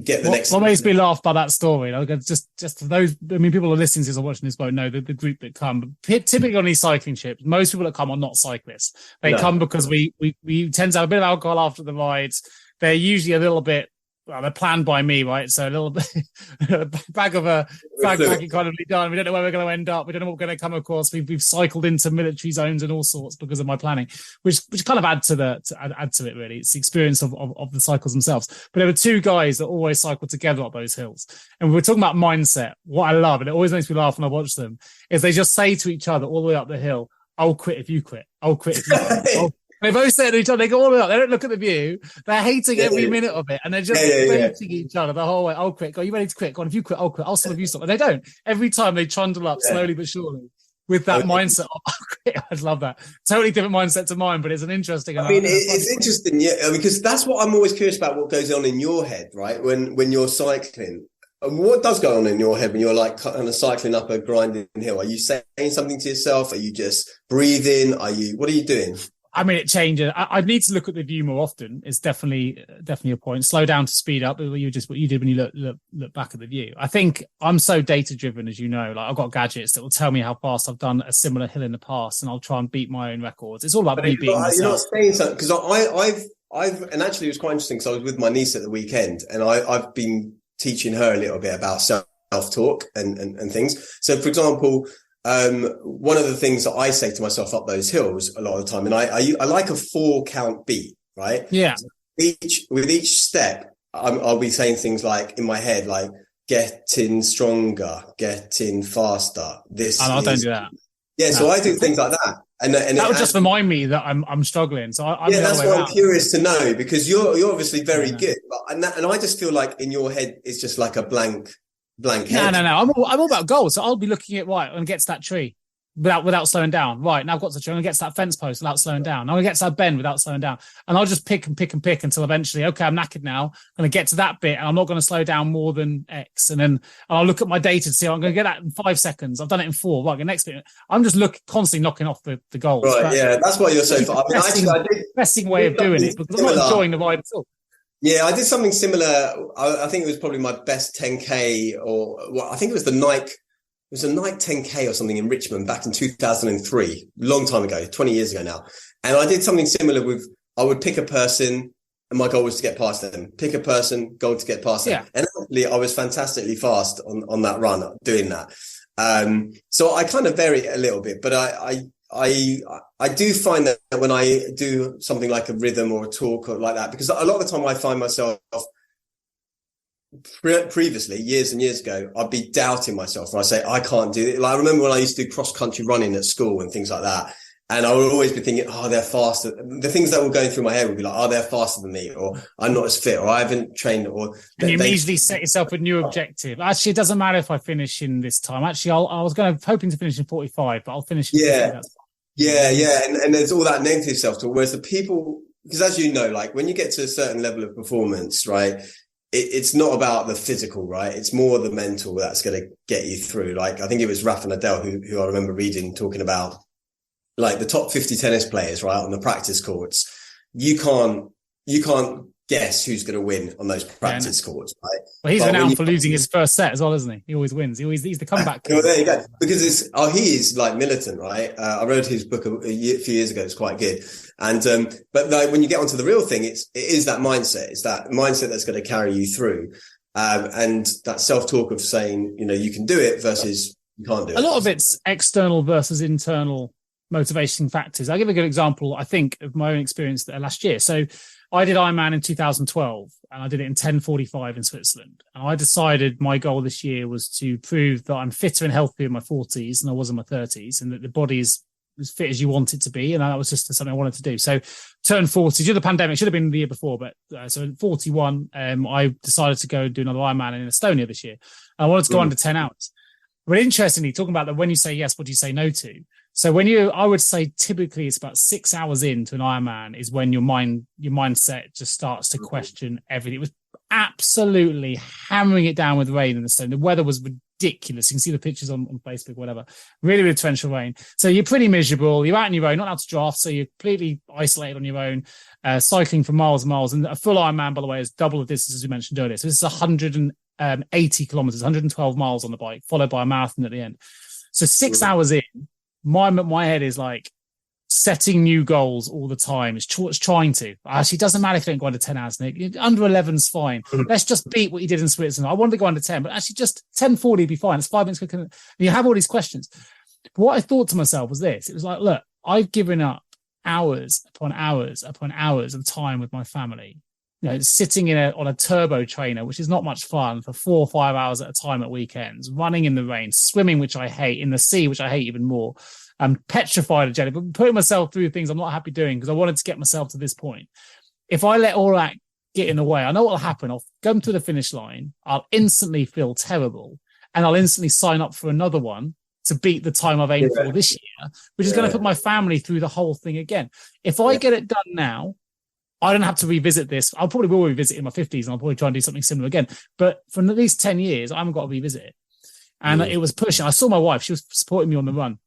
get the next. What makes me laugh by that story, just for those, people who are listening to this or watching this won't know the group that come, typically on these cycling trips, most people that come are not cyclists. They come because we tend to have a bit of alcohol after the rides. They're usually a little bit, they're planned by me, right? So a little bit, fag packing kind of done. We don't know where we're going to end up. We don't know what we're going to come across. We've cycled into military zones and all sorts because of my planning, which kind of add to it really. It's the experience of the cycles themselves. But there were two guys that always cycled together up those hills, and we were talking about mindset. What I love, and it always makes me laugh when I watch them, is they just say to each other all the way up the hill, "I'll quit if you quit. I'll quit if you quit." They both say it to each other. They go all the way up. They don't look at the view. They're hating every minute of it. And they're just venting each other the whole way. I'll quit. Go, you ready to quit? Go on. If you quit, I'll quit. I'll stop if you stop. And they don't. Every time they trundle up slowly but surely with that mindset of, I'll quit. I love that. Totally different mindset to mine, but it's an interesting. It's interesting. Yeah. Because that's what I'm always curious about, what goes on in your head, right? When you're cycling. And what does go on in your head when you're like kind of cycling up a grinding hill? Are you saying something to yourself? Are you just breathing? What are you doing? I mean, it changes. I need to look at the view more often. It's definitely a point. Slow down to speed up. What you did when you look back at the view. I think I'm so data driven, as you know. Like, I've got gadgets that will tell me how fast I've done a similar hill in the past, and I'll try and beat my own records. It's all about me beating myself. You're not saying something, because I've and actually it was quite interesting, because I was with my niece at the weekend, and I've been teaching her a little bit about self-talk and things. So, for example, one of the things that I say to myself up those hills a lot of the time, and I like a 4-count beat, right? Yeah. So with each step, I'll be saying things like in my head, like getting stronger, getting faster. I don't do that. Yeah. No. So I do things like that. And that would just remind me that I'm struggling. So that's what I'm curious to know, because you're obviously very good, and I just feel like in your head it's just like a blank head. No. I'm all about goals. So I'll be looking at, right, I'm gonna get to that tree without slowing down. Right, now I've got to the tree. I'm gonna get to that fence post without slowing down. I'm gonna get to that bend without slowing down. And I'll just pick until eventually, okay, I'm knackered now. I'm gonna get to that bit, and I'm not gonna slow down more than X. And then I'll look at my data to see, I'm gonna get that in 5 seconds. I've done it in 4. Right, the next bit. I'm just constantly knocking off the goals. Right, but yeah, that's why you're so far. I mean, actually, I did best way of doing it, because I'm not enjoying the ride at all. Yeah, I did something similar. I think it was probably my best 10K, or well, I think it was the Nike. It was a Nike 10K or something in Richmond back in 2003, long time ago, 20 years ago now. And I did something similar with, I would pick a person and my goal was to get past them. Pick a person, goal to get past them. Yeah. And actually I was fantastically fast on that run doing that. So I kind of vary it a little bit, but I do find that when I do something like a rhythm or a talk or like that, because a lot of the time I find myself previously, years and years ago, I'd be doubting myself, and I say I can't do it. Like, I remember when I used to do cross country running at school and things like that, and I would always be thinking, oh, they're faster. The things that were going through my head would be like, oh, they're faster than me, or I'm not as fit, or I haven't trained, or and you immediately set yourself a new objective. Actually, it doesn't matter if I finish in this time. Actually, I was hoping to finish in 45, but I'll finish in 50. Yeah. And there's all that negative self-talk, whereas the people, because as you know, like when you get to a certain level of performance, right, it's not about the physical, right? It's more the mental that's going to get you through. Like, I think it was Rafa Nadal who I remember reading, talking about like the top 50 tennis players, right, on the practice courts. You can't guess who's going to win on those practice courts, right? Well, he's renowned for losing his first set as well, isn't he? He always wins. He's the comeback. Well, there you go. Because he is like militant, right? I read his book a few years ago. It's quite good. And, but like when you get onto the real thing, it is that mindset. It's that mindset that's going to carry you through. And that self-talk of saying, you can do it versus you can't do it. A lot of it's external versus internal motivating factors. I'll give a good example, I think, of my own experience last year. So I did Ironman in 2012 and I did it in 10:45 in Switzerland. And I decided my goal this year was to prove that I'm fitter and healthier in my 40s than I was in my 30s, and that the body is as fit as you want it to be. And that was just something I wanted to do. So turned 40 due to the pandemic, should have been the year before, but so at 41, I decided to go and do another Ironman in Estonia this year. And I wanted to go under 10 hours. But interestingly, talking about that, when you say yes, what do you say no to? So I would say typically it's about 6 hours into an Ironman is when your mindset just starts to question everything. It was absolutely hammering it down with rain in the stone. The weather was ridiculous. You can see the pictures on Facebook, whatever. Really, really torrential rain. So you're pretty miserable. You're out on your own, not allowed to draft. So you're completely isolated on your own, cycling for miles and miles. And a full Ironman, by the way, is double the distance as we mentioned earlier. So this is 180 kilometers, 112 miles on the bike, followed by a marathon at the end. So 6 hours in, my head is like setting new goals all the time. It's trying to. Actually, it doesn't matter if you don't go under 10 hours, Nick. Under 11's fine. Let's just beat what you did in Switzerland. I wanted to go under 10, but actually just 10:40 would be fine. It's 5 minutes quicker. And you have all these questions. But what I thought to myself was this. It was like, look, I've given up hours upon hours upon hours of time with my family. Sitting on a turbo trainer, which is not much fun, for 4 or 5 hours at a time at weekends, running in the rain, swimming, which I hate, in the sea, which I hate even more. I'm petrified of jelly, but putting myself through things I'm not happy doing because I wanted to get myself to this point. If I let all that get in the way, I know what will happen. I'll come to the finish line. I'll instantly feel terrible, and I'll instantly sign up for another one to beat the time I've aimed for this year, which is going to put my family through the whole thing again. If I get it done now, I don't have to revisit this. I probably will revisit it in my 50s, and I'll probably try and do something similar again. But for at least 10 years, I haven't got to revisit it. And it was pushing. I saw my wife. She was supporting me on the run.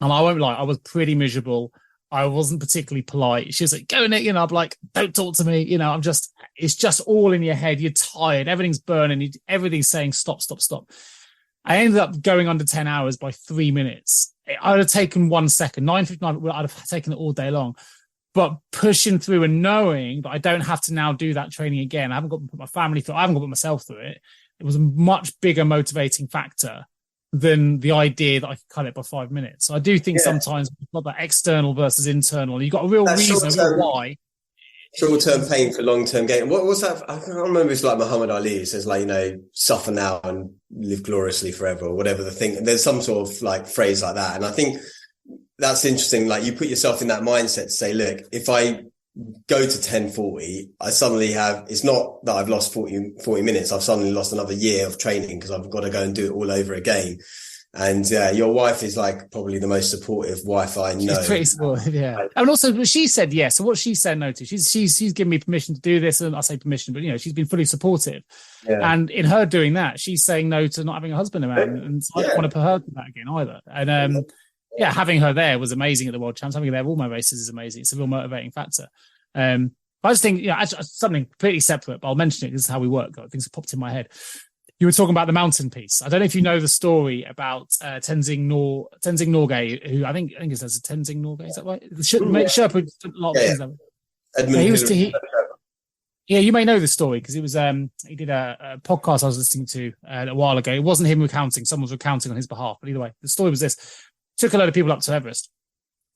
And I won't lie, I was pretty miserable. I wasn't particularly polite. She was like, go, Nick. I'm like, don't talk to me. It's just all in your head. You're tired. Everything's burning. Everything's saying, stop, stop, stop. I ended up going under 10 hours by 3 minutes. I would have taken 1 second, 9:59. I'd have taken it all day long. But pushing through and knowing that I don't have to now do that training again. I haven't got to put my family through it. I haven't got to put myself through it. It was a much bigger motivating factor than the idea that I could cut it by 5 minutes. So I do think sometimes we've got that external versus internal. You've got a real reason, a real why. Short-term pain for long-term gain. What's that? I can't remember. It's like Muhammad Ali. It says like, suffer now and live gloriously forever, or whatever the thing. There's some sort of like phrase like that. And I think that's interesting. Like, you put yourself in that mindset to say, look, if I go to 10:40, I suddenly it's not that I've lost 40 minutes. I've suddenly lost another year of training because I've got to go and do it all over again. And your wife is like probably the most supportive wife I know. She's pretty supportive, yeah. And also, she said yes. So what she said no to, she's given me permission to do this, and I say permission, but she's been fully supportive. Yeah. And in her doing that, she's saying no to not having a husband around, and so I don't want to put her to that again either. And having her there was amazing at the World Champs. Having her there at all my races is amazing. It's a real motivating factor. I just think, something completely separate, but I'll mention it. This is how we work. Things have popped in my head. You were talking about the mountain piece. I don't know if you know the story about Tenzing Norgay, who I think it says Tenzing Norgay. Is that right? Sherpa, a lot of things. You may know the story because it was he did a podcast I was listening to a while ago. It wasn't him recounting; someone was recounting on his behalf. But either way, the story was this: took a load of people up to Everest,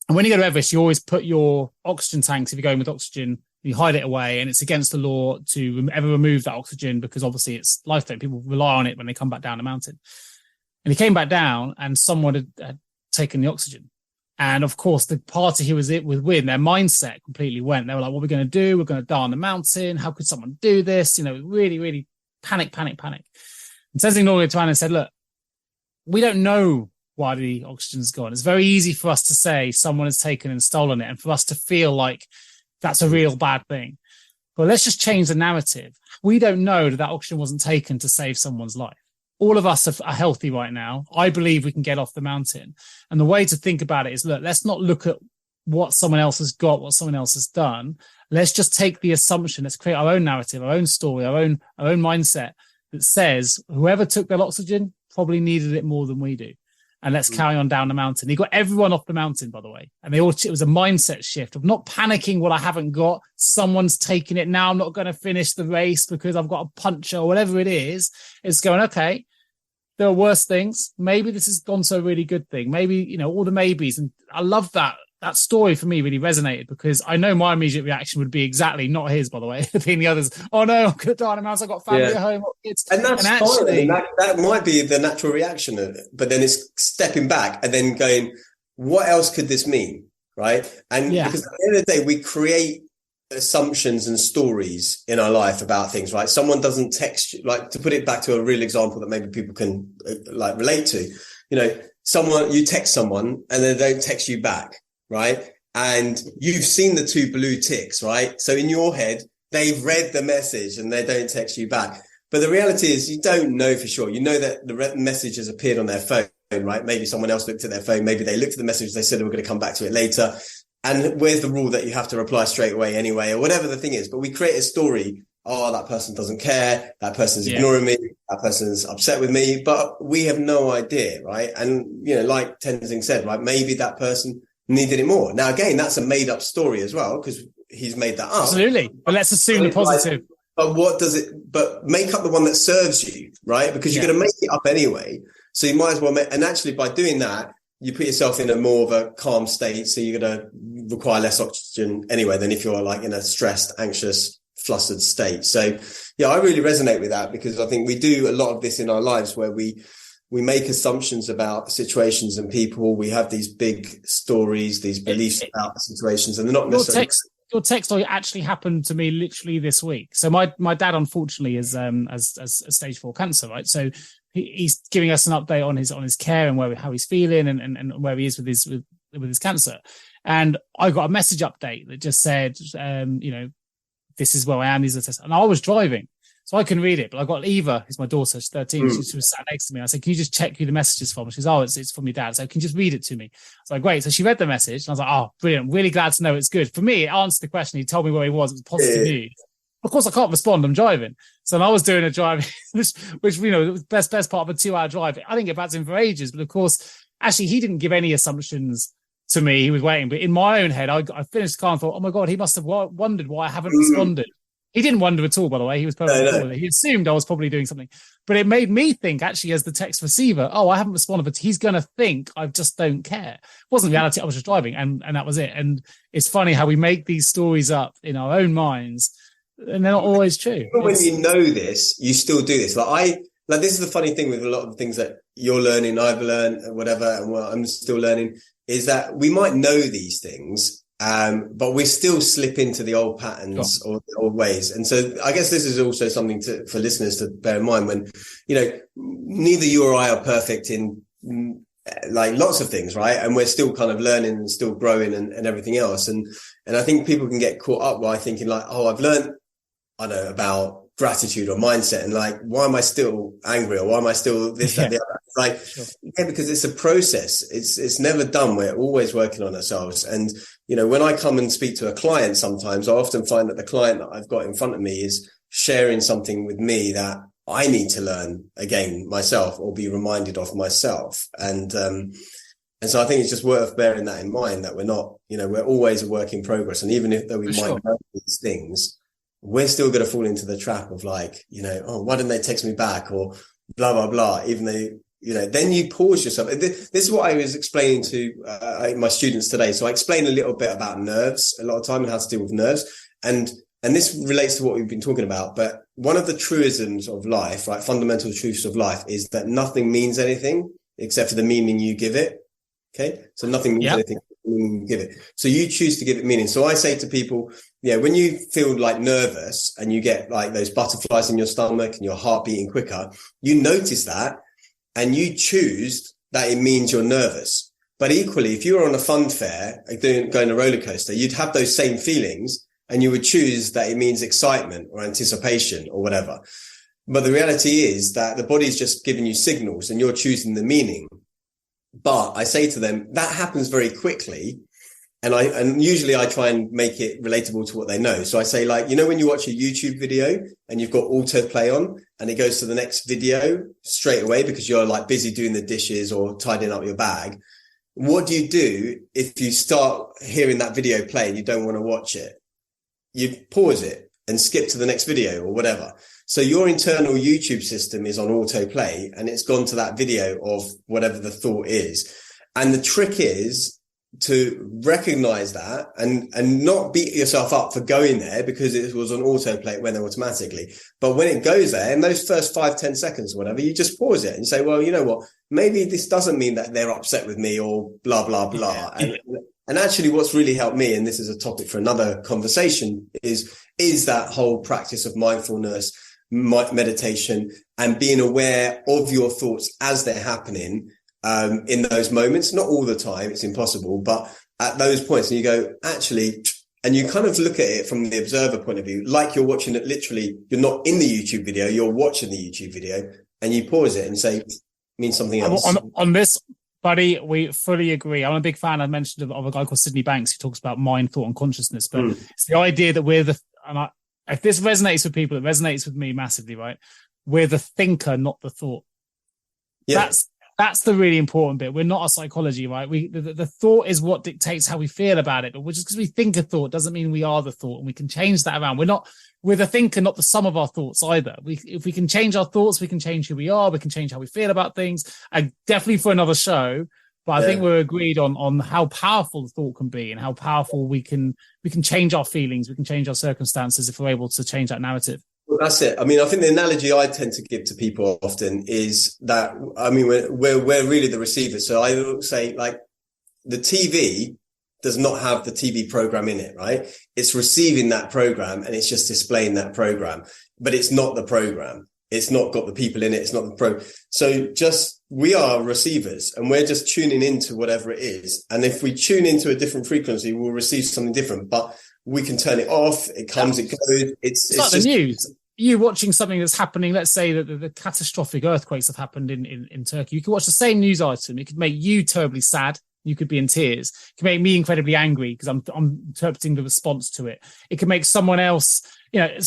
and when you go to Everest, you always put your oxygen tanks, if you're going with oxygen, you hide it away, and it's against the law to ever remove that oxygen because obviously it's life-threatening. People rely on it when they come back down the mountain. And he came back down, and someone had taken the oxygen. And of course, the party he was with, their mindset completely went. They were like, what are we going to do? We're going to die on the mountain. How could someone do this? Really, really panic. And Tenzing Norgay turned and said, look, we don't know why the oxygen's gone. It's very easy for us to say someone has taken and stolen it, and for us to feel like that's a real bad thing. But let's just change the narrative. We don't know that oxygen wasn't taken to save someone's life. All of us are healthy right now. I believe we can get off the mountain. And the way to think about it is, look, let's not look at what someone else has got, what someone else has done. Let's just take the assumption. Let's create our own narrative, our own story, our own mindset that says whoever took that oxygen probably needed it more than we do. And let's carry on down the mountain. He got everyone off the mountain, by the way. And it was a mindset shift of not panicking what I haven't got. Someone's taking it now. I'm not going to finish the race because I've got a puncture or whatever it is. It's going, okay, there are worse things. Maybe this has gone to a really good thing. Maybe, all the maybes. And I love that. That story for me really resonated because I know my immediate reaction would be exactly not his, by the way, being the others. Oh no, I'm going to die in a mouse. I've got family at home. Kids. And that's fine. That might be the natural reaction of it, but then it's stepping back and then going, what else could this mean? Right. And because at the end of the day, we create assumptions and stories in our life about things, right? Someone doesn't text you, like, to put it back to a real example that maybe people can relate to, you text someone and then they don't text you back. Right. And you've seen the 2 blue ticks, right? So in your head, they've read the message and they don't text you back. But the reality is you don't know for sure. You know that the message has appeared on their phone, right? Maybe someone else looked at their phone. Maybe they looked at the message. They said they were going to come back to it later. And where's the rule that you have to reply straight away anyway, or whatever the thing is? But we create a story. Oh, that person doesn't care. That person's ignoring me. That person's upset with me. But we have no idea, right? And, like Tenzing said, right? Maybe that person needed it more. Now, again, that's a made up story as well, because he's made that up. Absolutely. But let's assume the positive. But make up the one that serves you, right? Because you're going to make it up anyway. So you might as well and actually by doing that, you put yourself in a more of a calm state. So you're going to require less oxygen anyway than if you're like in a stressed, anxious, flustered state. So I really resonate with that because I think we do a lot of this in our lives where we make assumptions about situations and people. We have these big stories, these beliefs about situations, and they're not necessarily. Your text story actually happened to me literally this week. So my dad, unfortunately, is as stage 4 cancer, right? So he's giving us an update on his care and how he's feeling and where he is with his cancer. And I got a message update that just said, this is where I am. These are tests, and I was driving. So I couldn't read it, but I got Eva, who's my daughter, she's 13. She was sat next to me. I said, can you just check who the message is from? She goes, oh, it's from your dad. So can you just read it to me? I was like, great. So she read the message and I was like, oh, brilliant. Really glad to know it's good. For me, it answered the question. He told me where he was. It was positive news. Of course, I can't respond. I'm driving. So I was doing a drive, which you know, the best part of a 2-hour drive. I didn't get back to him for ages. But of course, actually, he didn't give any assumptions to me. He was waiting. But in my own head, I finished the car and thought, oh my God, he must have wondered why I haven't responded. He didn't wonder at all, by the way. He was perfectly cool with it. He assumed I was probably doing something. But it made me think, actually, as the text receiver, oh, I haven't responded, but he's going to think I just don't care. It wasn't reality. I was just driving, and that was it. And it's funny how we make these stories up in our own minds, and they're not always true. Even when you know this, you still do this. Like this is the funny thing with a lot of things that you're learning, I've learned, whatever, and what I'm still learning, is that we might know these things, but we still slip into the old patterns or the old ways. And so I guess this is also something for listeners to bear in mind when, you know, neither you or I are perfect in like lots of things, right? And we're still kind of learning and still growing and everything else. And I think people can get caught up by thinking like, oh, I've learned, I don't know, about gratitude or mindset, and like, why am I still angry, or why am I still this, that, the other? Like, because it's a process. It's never done. We're always working on ourselves. And, you know, when I come and speak to a client, sometimes I often find that the client that I've got in front of me is sharing something with me that I need to learn again myself, or be reminded of myself. And so I think it's just worth bearing that in mind, that we're not, you know, we're always a work in progress. And even though we might know these things, we're still going to fall into the trap of like, you know, oh, why didn't they text me back, or blah, blah, blah, even though, you know, then you pause yourself. This is what I was explaining to my students today. So I explain a little bit about nerves a lot of time and how to deal with nerves. And this relates to what we've been talking about. But one of the truisms of life, right, fundamental truths of life, is that nothing means anything except for the meaning you give it. Okay. So nothing means anything. You give it. So you choose to give it meaning. So I say to people, yeah, when you feel like nervous and you get like those butterflies in your stomach and your heart beating quicker, you notice that and you choose that it means you're nervous. But equally, if you were on a fun fair going a roller coaster, you'd have those same feelings and you would choose that it means excitement or anticipation or whatever. But the reality is that the body's just giving you signals and you're choosing the meaning. But I say to them, that happens very quickly. And usually I try and make it relatable to what they know. So I say, like, you know, when you watch a YouTube video and you've got autoplay on and it goes to the next video straight away because you're like busy doing the dishes or tidying up your bag. What do you do if you start hearing that video play and you don't want to watch it? You pause it and skip to the next video or whatever. So your internal YouTube system is on autoplay and it's gone to that video of whatever the thought is. And the trick is to recognize that and not beat yourself up for going there because it was on autoplay, it went there automatically. But when it goes there, in those first 5-10 seconds or whatever, you just pause it and say, well, you know what, maybe this doesn't mean that they're upset with me or blah, blah, blah. And actually what's really helped me, and this is a topic for another conversation, is that whole practice of mindfulness, meditation, and being aware of your thoughts as they're happening. In those moments, not all the time, it's impossible, but at those points, and you go, actually, and you kind of look at it from the observer point of view, like you're watching it literally, you're not in the YouTube video, you're watching the YouTube video, and you pause it and say, it means something else. On this, buddy, we fully agree. I'm a big fan. I mentioned of a guy called Sydney Banks who talks about mind, thought, and consciousness, but it's the idea that if this resonates with people, it resonates with me massively, right? We're the thinker, not the thought. Yeah. That's the really important bit. We're not a psychology, right? The thought is what dictates how we feel about it. But just because we think a thought doesn't mean we are the thought, and we can change that around. We're the thinker, not the sum of our thoughts either. If we can change our thoughts, we can change who we are. We can change how we feel about things. Definitely for another show. But I think we're agreed on how powerful the thought can be and how powerful we can change our feelings. We can change our circumstances if we're able to change that narrative. Well, that's it. I mean, I think the analogy I tend to give to people often is that, I mean, we're really the receiver. So I will say, like, the TV does not have the TV program in it, right? It's receiving that program and it's just displaying that program, but it's not the program. It's not got the people in it. It's not the So we are receivers and we're just tuning into whatever it is. And if we tune into a different frequency, we'll receive something different, but we can turn it off. It comes, it goes. It's like the news. you watching something that's happening, let's say that the catastrophic earthquakes have happened in Turkey. You could watch the same news item. It could make you terribly sad. You could be in tears. It could make me incredibly angry because I'm interpreting the response to it. It could make someone else,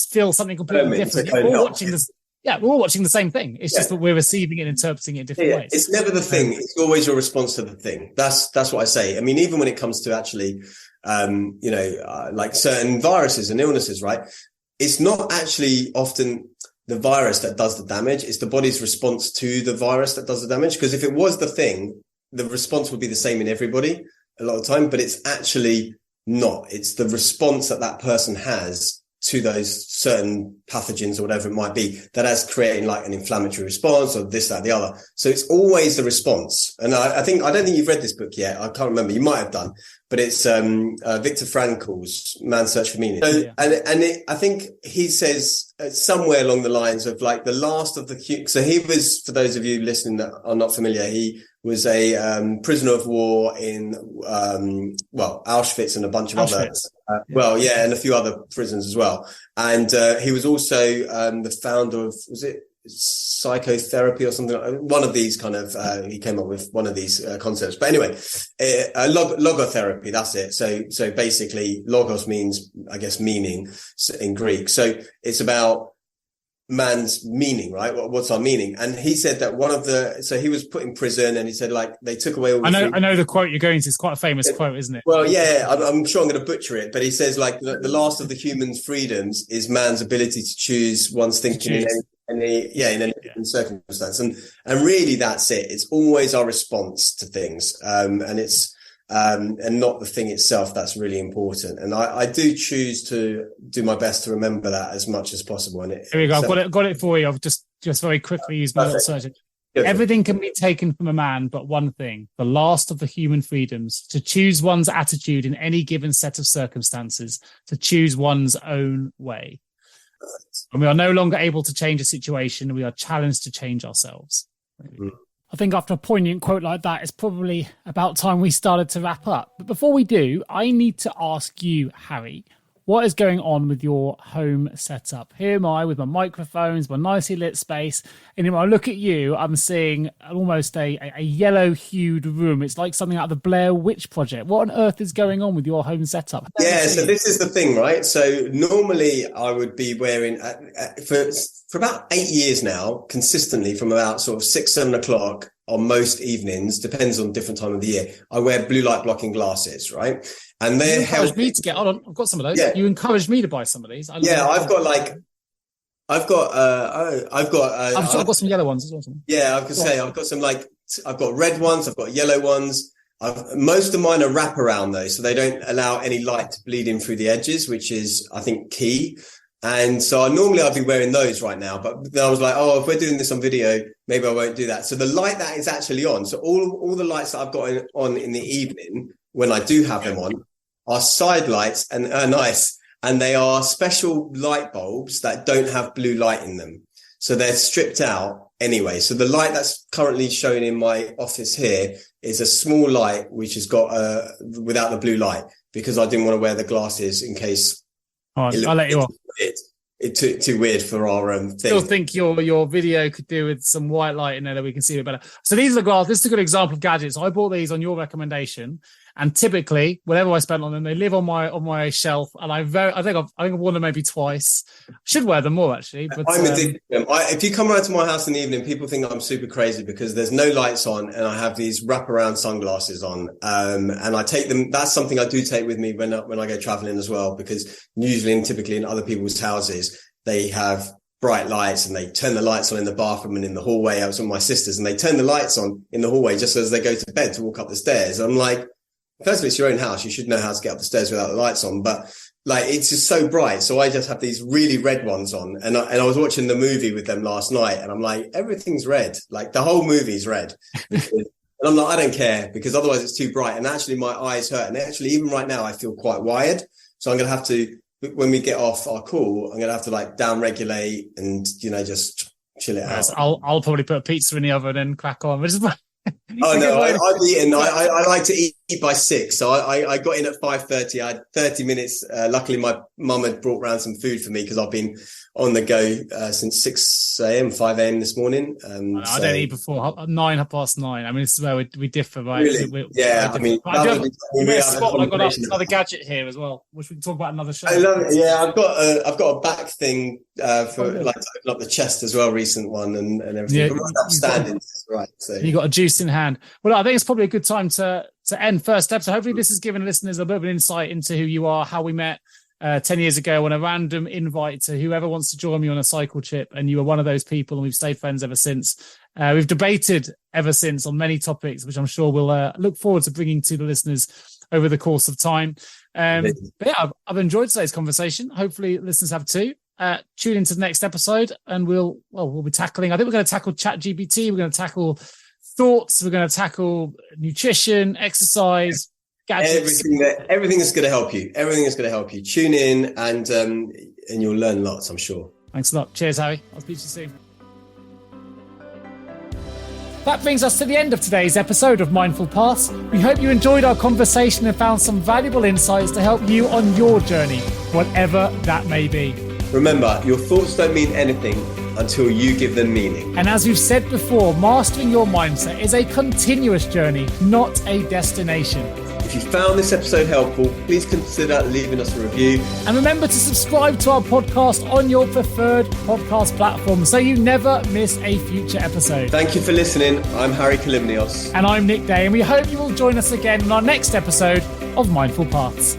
feel something completely different. We're all watching this. Yeah, we're all watching the same thing. It's just that we're receiving it and interpreting it in different ways. It's never the thing. It's always your response to the thing. That's what I say. I mean, even when it comes to actually, like certain viruses and illnesses, right? It's not actually often the virus that does the damage. It's the body's response to the virus that does the damage. Because if it was the thing, the response would be the same in everybody a lot of the time, but it's actually not. It's the response that person has to those certain pathogens or whatever it might be that has creating like an inflammatory response or this, that, the other. So it's always the response. And I don't think you've read this book yet. I can't remember. You might have done, but it's Viktor Frankl's Man's Search for Meaning. So, I think he says somewhere along the lines of like the last of the, so he was, for those of you listening that are not familiar, he was a prisoner of war in Auschwitz and a bunch of other and a few other prisons as well. And he was also the founder of, was it psychotherapy or something? One of these kind of he came up with one of these concepts. But anyway, logotherapy, that's it. So basically, logos means, I guess, meaning in Greek. So it's about man's meaning, right? What's our meaning? And he said that so he was put in prison and he said like they took away all the I know the quote you're going to. It's quite a famous quote, isn't it? Well, yeah, I'm sure I'm going to butcher it, but he says like the last of the human freedoms is man's ability to choose one's thinking in any given circumstance. And really that's it. It's always our response to things. And it's and not the thing itself that's really important. And I do choose to do my best to remember that as much as possible. And here we go. I've got it for you. I've just very quickly used my little search. Everything can be taken from a man, but one thing, the last of the human freedoms, to choose one's attitude in any given set of circumstances, to choose one's own way. And we are no longer able to change a situation. We are challenged to change ourselves. I think after a poignant quote like that, it's probably about time we started to wrap up. But before we do, I need to ask you, Harry, what is going on with your home setup? Here am I with my microphones, my nicely lit space. And when I look at you, I'm seeing almost a yellow-hued room. It's like something out of the Blair Witch Project. What on earth is going on with your home setup? Yeah, so this is the thing, right? So normally I would be wearing, for about 8 years now, consistently from about sort of 6, 7 o'clock on most evenings, depends on different time of the year, I wear blue light blocking glasses, right? And they encouraged me to get. Hold on, I've got some of those. Yeah. You encouraged me to buy some of these. I've got some yellow ones as well. Yeah, I could say I've got some I've got red ones, I've got yellow ones. Most of mine are wraparound though, so they don't allow any light to bleed in through the edges, which is, I think, key. And so I'd be wearing those right now, but then I was like, if we're doing this on video, maybe I won't do that. So the light that is actually on, so all the lights that I've got on in the evening, when I do have them on, are side lights and are nice. And they are special light bulbs that don't have blue light in them. So they're stripped out anyway. So the light that's currently shown in my office here is a small light, which has got without the blue light, because I didn't want to wear the glasses in case. I'll let you off. It's too weird for our thing. Still think your video could do with some white light in there that we can see it better. So these are the glasses. This is a good example of gadgets. I bought these on your recommendation, and typically, whatever I spent on them, they live on my shelf. And I think I've worn them maybe twice. Should wear them more actually. But I'm addicted to them. If you come around to my house in the evening, people think I'm super crazy because there's no lights on, and I have these wraparound sunglasses on. And I take them. That's something I do take with me when I go traveling as well, because usually and typically in other people's houses, they have bright lights and they turn the lights on in the bathroom and in the hallway. I was with my sisters and they turn the lights on in the hallway just as they go to bed to walk up the stairs. I'm like, firstly, it's your own house. You should know how to get up the stairs without the lights on. But like, it's just so bright. So I just have these really red ones on. And I was watching the movie with them last night and I'm like, everything's red. Like the whole movie's red. And I'm like, I don't care, because otherwise it's too bright. And actually my eyes hurt. And actually, even right now, I feel quite wired. So I'm going to have to, when we get off our call, I'm going to have to like down regulate and, just chill it out. I'll probably put a pizza in the oven and crack on. Oh no, I've eaten. I like to eat by 6, so I got in at 5:30. I had 30 minutes. Luckily, my mum had brought round some food for me because I've been on the go since 6 a.m., 5 a.m. this morning. I don't eat before 9:30. I mean, this is where we differ, right? Really? Yeah, I mean, I got another gadget here as well, which we can talk about another show. I love it. Yeah, I've got a back thing for like to open up the chest as well, recent one and everything. Yeah, but right upstanding, right? So you got a juice in hand. Well, I think it's probably a good time to end first episode. Hopefully, this has given listeners a bit of an insight into who you are, how we met 10 years ago on a random invite to whoever wants to join me on a cycle trip, and you were one of those people, and we've stayed friends ever since. We've debated ever since on many topics, which I'm sure we'll look forward to bringing to the listeners over the course of time. But yeah, I've enjoyed today's conversation. Hopefully, listeners have too. Tune into the next episode, and we'll be tackling. I think we're going to tackle ChatGPT. We're going to tackle thoughts. We're going to tackle nutrition, exercise. Gadgets. Everything is going to help you. Everything is going to help you. Tune in and you'll learn lots, I'm sure. Thanks a lot. Cheers, Harry. I'll speak to you soon. That brings us to the end of today's episode of Mindful Paths. We hope you enjoyed our conversation and found some valuable insights to help you on your journey, whatever that may be. Remember, your thoughts don't mean anything until you give them meaning. And as we've said before, mastering your mindset is a continuous journey, not a destination. If you found this episode helpful, please consider leaving us a review. And remember to subscribe to our podcast on your preferred podcast platform so you never miss a future episode. Thank you for listening. I'm Harry Kalymnios. And I'm Nick Day, and we hope you will join us again in our next episode of Mindful Paths.